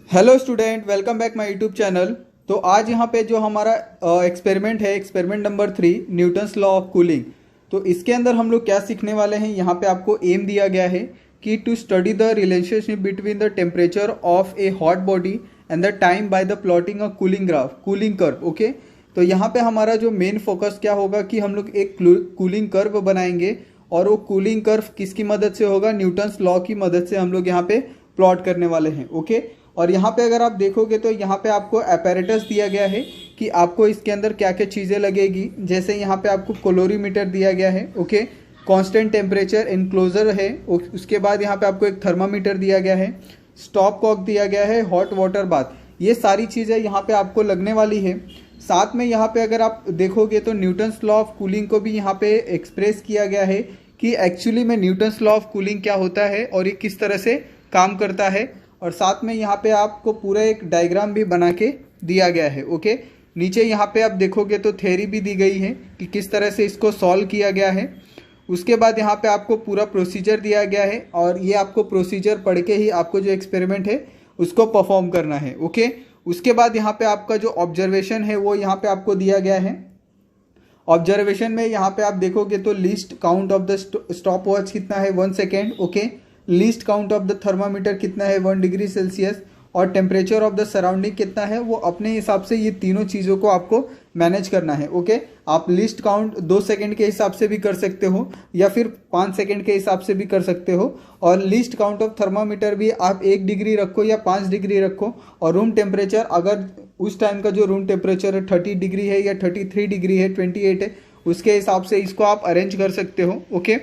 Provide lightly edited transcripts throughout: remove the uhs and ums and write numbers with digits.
Hello student, welcome back my YouTube channel. तो आज यहाँ पे जो हमारा एक्सपेरिमेंट है, experiment number 3, Newton's law of cooling. तो इसके अंदर हम लोग क्या सीखने वाले हैं, यहाँ पे आपको एम दिया गया है कि to study the relationship between the temperature of a hot body and the time by the plotting a cooling graph, cooling curve. Okay, तो यहाँ पे हमारा जो मेन फोकस क्या होगा कि हम लोग एक कूलिंग कर्व बनाएंगे और वो कूलिंग कर्व किसकी मदद से होगा, न्यूटन्स लॉ की मदद से हम लोग यहाँ पे प्लॉट करने वाले हैं। ओके, और यहाँ पे अगर आप देखोगे तो यहाँ पे आपको अपैरेटस दिया गया है कि आपको इसके अंदर क्या क्या चीज़ें लगेगी। जैसे यहाँ पे आपको कैलोरीमीटर दिया गया है, ओके, कांस्टेंट टेम्परेचर इनक्लोजर है, उसके बाद यहाँ पे आपको एक थर्मामीटर दिया गया है, स्टॉप कॉक दिया गया है, हॉट वाटर बाथ, ये सारी चीज़ें यहाँ पे आपको लगने वाली है। साथ में यहाँ पे अगर आप देखोगे तो न्यूटन्स लॉ ऑफ कूलिंग को भी यहाँ पे एक्सप्रेस किया गया है कि एक्चुअली में न्यूटन्स लॉ ऑफ कूलिंग क्या होता है और ये किस तरह से काम करता है। और साथ में यहाँ पे आपको पूरा एक डायग्राम भी बना के दिया गया है। ओके, नीचे यहाँ पे आप देखोगे तो थ्योरी भी दी गई है कि किस तरह से इसको सॉल्व किया गया है। उसके बाद यहाँ पे आपको पूरा प्रोसीजर दिया गया है और ये आपको प्रोसीजर पढ़ के ही आपको जो एक्सपेरिमेंट है उसको परफॉर्म करना है। ओके, उसके बाद यहाँ पे आपका जो ऑब्जर्वेशन है वो यहाँ पे आपको दिया गया है। ऑब्जर्वेशन में यहाँ पे आप देखोगे तो least count of the stop watch कितना है, 1 second. Okay, least count of the thermometer कितना है, 1 डिग्री सेल्सियस, और टेम्परेचर ऑफ द सराउंडिंग कितना है, वो अपने हिसाब से ये तीनों चीज़ों को आपको मैनेज करना है। ओके, आप लीस्ट काउंट 2 सेकेंड के हिसाब से भी कर सकते हो या फिर 5 सेकेंड के हिसाब से भी कर सकते हो, और लीस्ट काउंट ऑफ थर्मामीटर भी आप 1 डिग्री रखो या 5 डिग्री रखो, और रूम टेम्परेचर अगर उस टाइम का जो रूम टेम्परेचर है 30 डिग्री है या 33 डिग्री है, 28 है, उसके हिसाब से इसको आप अरेंज कर सकते हो। ओके,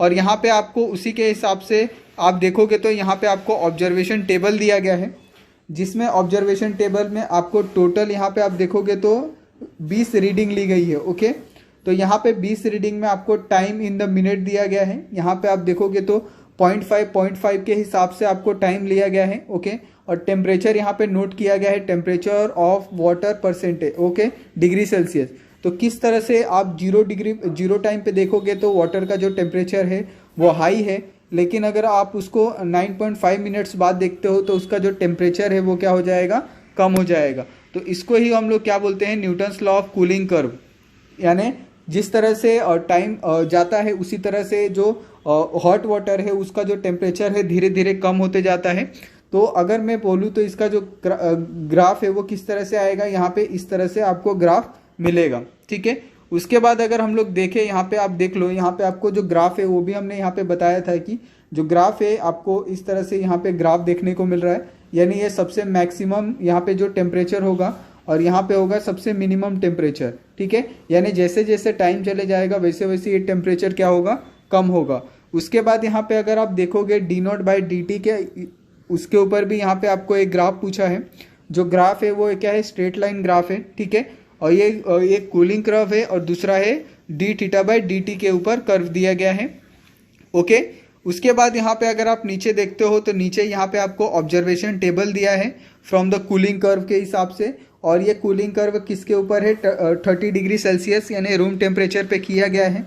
और यहाँ पे आपको उसी के हिसाब से आप देखोगे तो यहाँ पे आपको ऑब्जर्वेशन टेबल दिया गया है, जिसमें ऑब्जर्वेशन टेबल में आपको टोटल यहाँ पे आप देखोगे तो 20 रीडिंग ली गई है। ओके, तो यहाँ पे 20 रीडिंग में आपको टाइम इन द मिनट दिया गया है। यहाँ पे आप देखोगे तो 0.5 के हिसाब से आपको टाइम लिया गया है। ओके, और टेम्परेचर यहाँ पे नोट किया गया है, temperature of water percentage, okay, degree Celsius. तो किस तरह से आप जीरो टाइम पे देखोगे तो वाटर का जो टेम्परेचर है वो हाई है, लेकिन अगर आप उसको 9.5 मिनट्स बाद देखते हो तो उसका जो टेम्परेचर है वो क्या हो जाएगा, कम हो जाएगा। तो इसको ही हम लोग क्या बोलते हैं, Newton's law of cooling curve. यानी जिस तरह से टाइम जाता है उसी तरह से जो हॉट वाटर है उसका जो टेम्परेचर है धीरे धीरे कम होते जाता है। तो अगर मैं बोलूँ तो इसका जो ग्राफ है वो किस तरह से आएगा, यहाँ पे इस तरह से आपको ग्राफ मिलेगा। ठीक है, उसके बाद अगर हम लोग देखें, यहाँ पे आप देख लो, यहाँ पे आपको जो ग्राफ है वो भी हमने यहाँ पे बताया था कि जो ग्राफ है आपको इस तरह से यहाँ पे ग्राफ देखने को मिल रहा है। यानी ये सबसे मैक्सिमम यहाँ पे जो टेम्परेचर होगा और यहाँ पे होगा सबसे मिनिमम टेम्परेचर। ठीक है, यानी जैसे जैसे टाइम चले जाएगा वैसे वैसे ये टेम्परेचर क्या होगा, कम होगा। उसके बाद यहाँ पे अगर आप देखोगे d0/dt के उसके ऊपर भी यहाँ पे आपको एक ग्राफ पूछा है। जो ग्राफ है वो क्या है, स्ट्रेट लाइन ग्राफ है। ठीक है, और ये कूलिंग कर्व है और दूसरा है dθ/dt के ऊपर कर्व दिया गया है। ओके, उसके बाद यहाँ पे अगर आप नीचे देखते हो तो नीचे यहाँ पे आपको ऑब्जर्वेशन टेबल दिया है फ्रॉम द कूलिंग कर्व के हिसाब से, और ये कूलिंग कर्व किसके ऊपर है, 30 डिग्री सेल्सियस यानी रूम टेम्परेचर पे किया गया है।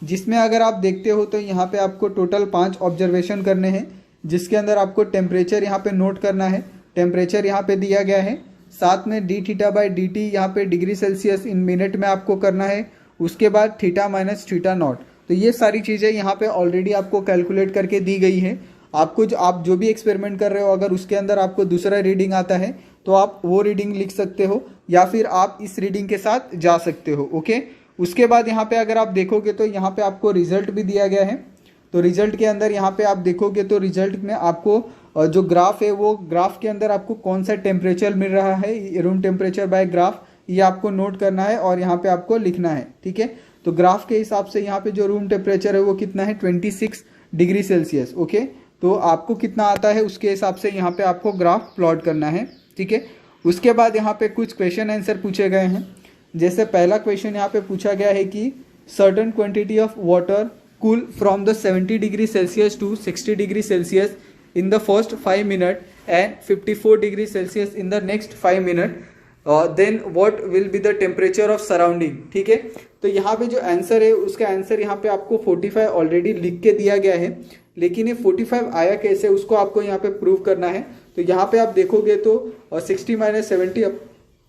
जिसमें अगर आप देखते हो तो यहाँ पे आपको टोटल 5 ऑब्जर्वेशन करने हैं, जिसके अंदर आपको टेम्परेचर यहाँ पे नोट करना है। टेम्परेचर यहाँ पे दिया गया है, साथ में dθ/dt यहाँ पे डिग्री सेल्सियस इन मिनट में आपको करना है। उसके बाद थीटा माइनस थीटा नॉट। तो ये सारी चीज़ें यहाँ पे ऑलरेडी आपको कैलकुलेट करके दी गई है। आपको आप जो भी एक्सपेरिमेंट कर रहे हो, अगर उसके अंदर आपको दूसरा रीडिंग आता है तो आप वो रीडिंग लिख सकते हो या फिर आप इस रीडिंग के साथ जा सकते हो। ओके, उसके बाद यहाँ पे अगर आप देखोगे तो यहाँ पे आपको रिजल्ट भी दिया गया है। तो रिजल्ट के अंदर यहाँ पे आप देखोगे तो रिजल्ट में आपको जो ग्राफ है वो ग्राफ के अंदर आपको कौन सा टेम्परेचर मिल रहा है, रूम टेम्परेचर बाय ग्राफ, ये आपको नोट करना है और यहाँ पे आपको लिखना है। ठीक है, तो ग्राफ के हिसाब से यहाँ पे जो रूम टेम्परेचर है वो कितना है, 26 डिग्री सेल्सियस। ओके, तो आपको कितना आता है उसके हिसाब से यहाँ पे आपको ग्राफ प्लॉट करना है। ठीक है, उसके बाद यहाँ पे कुछ क्वेश्चन आंसर पूछे गए हैं। जैसे पहला क्वेश्चन यहाँ पे पूछा गया है कि certain quantity of water cool from the 70 degree Celsius to 60 degree Celsius in the first 5 minutes and 54 degree Celsius in the next 5 minutes then what will be the temperature of surrounding. ठीक है, तो यहाँ पे जो answer है उसका answer यहाँ पे आपको 45 ऑलरेडी लिख के दिया गया है, लेकिन ये 45 आया कैसे उसको आपको यहाँ पे प्रूव करना है। तो यहाँ पे आप देखोगे तो 60 -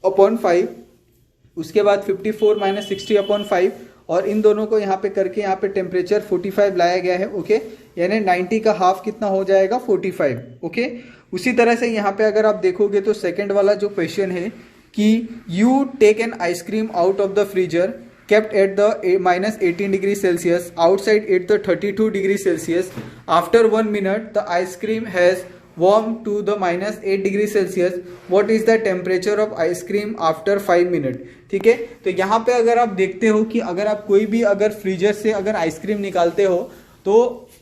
70/5, उसके बाद 54 - 60/5, और इन दोनों को यहाँ पे करके यहाँ पे टेम्परेचर 45 लाया गया है। ओके, यानी 90 का हाफ कितना हो जाएगा 45। ओके, उसी तरह से यहाँ पे अगर आप देखोगे तो सेकंड वाला जो क्वेश्चन है कि you take an ice cream out of the freezer kept at the -18 degree Celsius outside at the 32 degree Celsius. After 1 minute the ice cream has warmed to the -8 degree Celsius. What is the temperature of ice cream after 5 minutes? ठीक है, तो यहाँ पे अगर आप देखते हो कि अगर आप कोई भी अगर फ्रीजर से अगर आइसक्रीम निकालते हो तो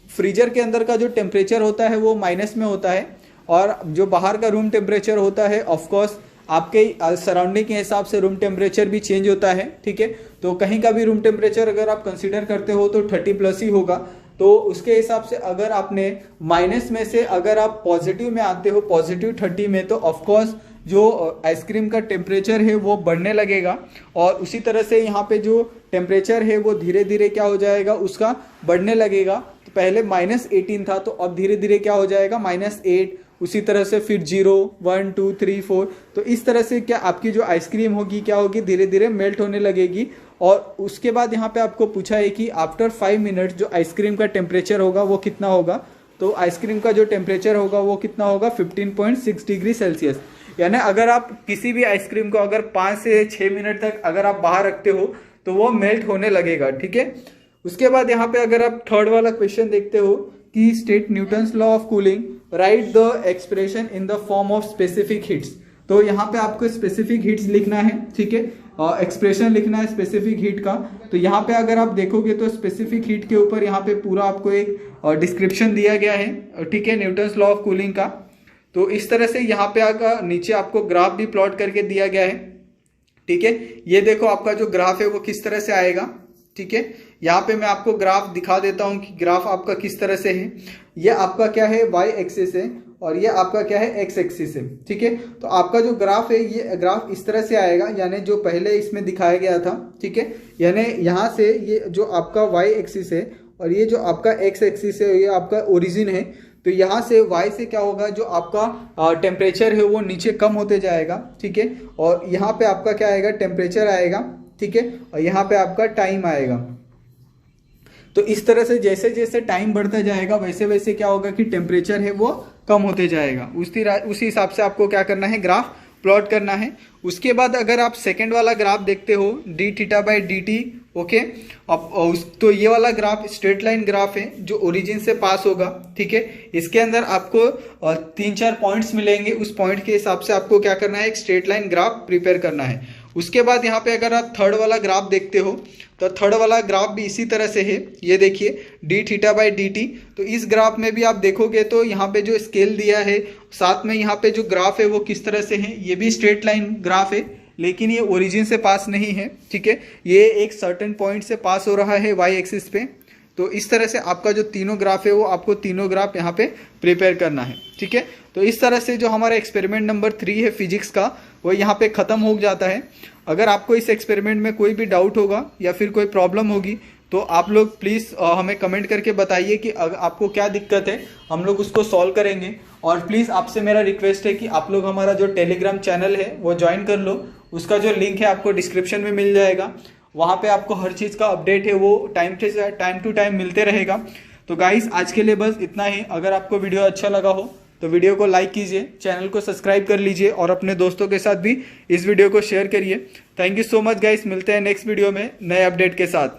फ्रीजर के अंदर का जो टेम्परेचर होता है वो माइनस में होता है, और जो बाहर का रूम टेम्परेचर होता है ऑफकोर्स आपके सराउंडिंग के हिसाब से रूम टेम्परेचर भी चेंज होता है। ठीक है, तो कहीं का भी रूम टेम्परेचर अगर आप कंसीडर करते हो तो 30+ ही होगा। तो उसके हिसाब से अगर आपने माइनस में से अगर आप पॉजिटिव में आते हो, पॉजिटिव 30 में, तो ऑफकोर्स जो आइसक्रीम का टेम्परेचर है वो बढ़ने लगेगा, और उसी तरह से यहाँ पे जो टेम्परेचर है वो धीरे धीरे क्या हो जाएगा उसका बढ़ने लगेगा। तो पहले -18 था, तो अब धीरे धीरे क्या हो जाएगा -8, उसी तरह से फिर 0, 1, 2, 3, 4। तो इस तरह से क्या आपकी जो आइसक्रीम होगी क्या होगी धीरे धीरे मेल्ट होने लगेगी। और उसके बाद यहाँ पे आपको पूछा है कि आफ्टर 5 मिनट जो आइसक्रीम का टेम्परेचर होगा वो कितना होगा। तो आइसक्रीम का जो टेम्परेचर होगा वो कितना होगा 15.6 डिग्री सेल्सियस। यानी अगर आप किसी भी आइसक्रीम को अगर 5 से 6 मिनट तक अगर आप बाहर रखते हो तो वो मेल्ट होने लगेगा। ठीक है, उसके बाद यहाँ पे अगर आप थर्ड वाला क्वेश्चन देखते हो कि state Newton's law of cooling, right the expression in the form of specific heats. तो यहाँ पे आपको स्पेसिफिक हीट्स लिखना है। ठीक है, एक्सप्रेशन लिखना है स्पेसिफिक हीट का। तो यहाँ पे अगर आप देखोगे तो स्पेसिफिक हीट के ऊपर यहाँ पे पूरा आपको एक डिस्क्रिप्शन दिया गया है। ठीक है, न्यूटन्स लॉ ऑफ कूलिंग का। तो इस तरह से यहाँ पे आकर नीचे आपको ग्राफ भी प्लॉट करके दिया गया है। ठीक है, ये देखो आपका जो ग्राफ है वो किस तरह से आएगा। ठीक है, यहाँ पे मैं आपको ग्राफ दिखा देता हूँ कि ग्राफ आपका किस तरह से है। ये आपका क्या है y एक्सिस है, और ये आपका क्या है x एक्सिस है। ठीक है, तो आपका जो ग्राफ है ये ग्राफ इस तरह से आएगा, यानी जो पहले इसमें दिखाया गया था। ठीक है, यानी यहाँ से ये जो आपका y एक्सिस है और ये जो आपका x एक्सिस है ये आपका ओरिजिन है। तो यहाँ से y से क्या होगा, जो आपका टेम्परेचर है वो नीचे कम होते जाएगा। ठीक है, और यहाँ पे आपका क्या आएगा टेम्परेचर आएगा। ठीक है, और यहाँ पे आपका टाइम आएगा। तो इस तरह से जैसे जैसे टाइम बढ़ता जाएगा वैसे वैसे क्या होगा कि टेम्परेचर है वो कम होते जाएगा। उसी हिसाब से आपको क्या करना है, ग्राफ प्लॉट करना है। उसके बाद अगर आप सेकंड वाला ग्राफ देखते हो dθ/dt। ओके, अब तो ये वाला ग्राफ स्ट्रेट लाइन ग्राफ है जो ओरिजिन से पास होगा। ठीक है, इसके अंदर आपको 3-4 पॉइंट्स मिलेंगे, उस पॉइंट के हिसाब से आपको क्या करना है, एक स्ट्रेट लाइन ग्राफ प्रिपेयर करना है। उसके बाद यहाँ पे अगर आप थर्ड वाला ग्राफ देखते हो तो थर्ड वाला ग्राफ भी इसी तरह से है। ये देखिए dθ/dt। तो इस ग्राफ में भी आप देखोगे तो यहाँ पे जो स्केल दिया है, साथ में यहाँ पे जो ग्राफ है वो किस तरह से है, ये भी स्ट्रेट लाइन ग्राफ है, लेकिन ये ओरिजिन से पास नहीं है। ठीक है, ये एक सर्टेन पॉइंट से पास हो रहा है y एक्सिस पे। तो इस तरह से आपका जो तीनों ग्राफ है वो आपको तीनों ग्राफ यहाँ पे प्रिपेयर करना है। ठीक है, तो इस तरह से जो हमारा एक्सपेरिमेंट नंबर 3 है फिजिक्स का वो यहाँ पे ख़त्म हो जाता है। अगर आपको इस एक्सपेरिमेंट में कोई भी डाउट होगा या फिर कोई प्रॉब्लम होगी तो आप लोग प्लीज़ हमें कमेंट करके बताइए कि आपको क्या दिक्कत है, हम लोग उसको सॉल्व करेंगे। और प्लीज़ आपसे मेरा रिक्वेस्ट है कि आप लोग हमारा जो टेलीग्राम चैनल है वो ज्वाइन कर लो। उसका जो लिंक है आपको डिस्क्रिप्शन में मिल जाएगा। वहाँ पे आपको हर चीज़ का अपडेट है वो टाइम टू टाइम मिलते रहेगा। तो गाइस आज के लिए बस इतना ही। अगर आपको वीडियो अच्छा लगा हो तो वीडियो को लाइक कीजिए, चैनल को सब्सक्राइब कर लीजिए और अपने दोस्तों के साथ भी इस वीडियो को शेयर करिए। Thank you so much guys, मिलते हैं नेक्स्ट वीडियो में नए अपडेट के साथ।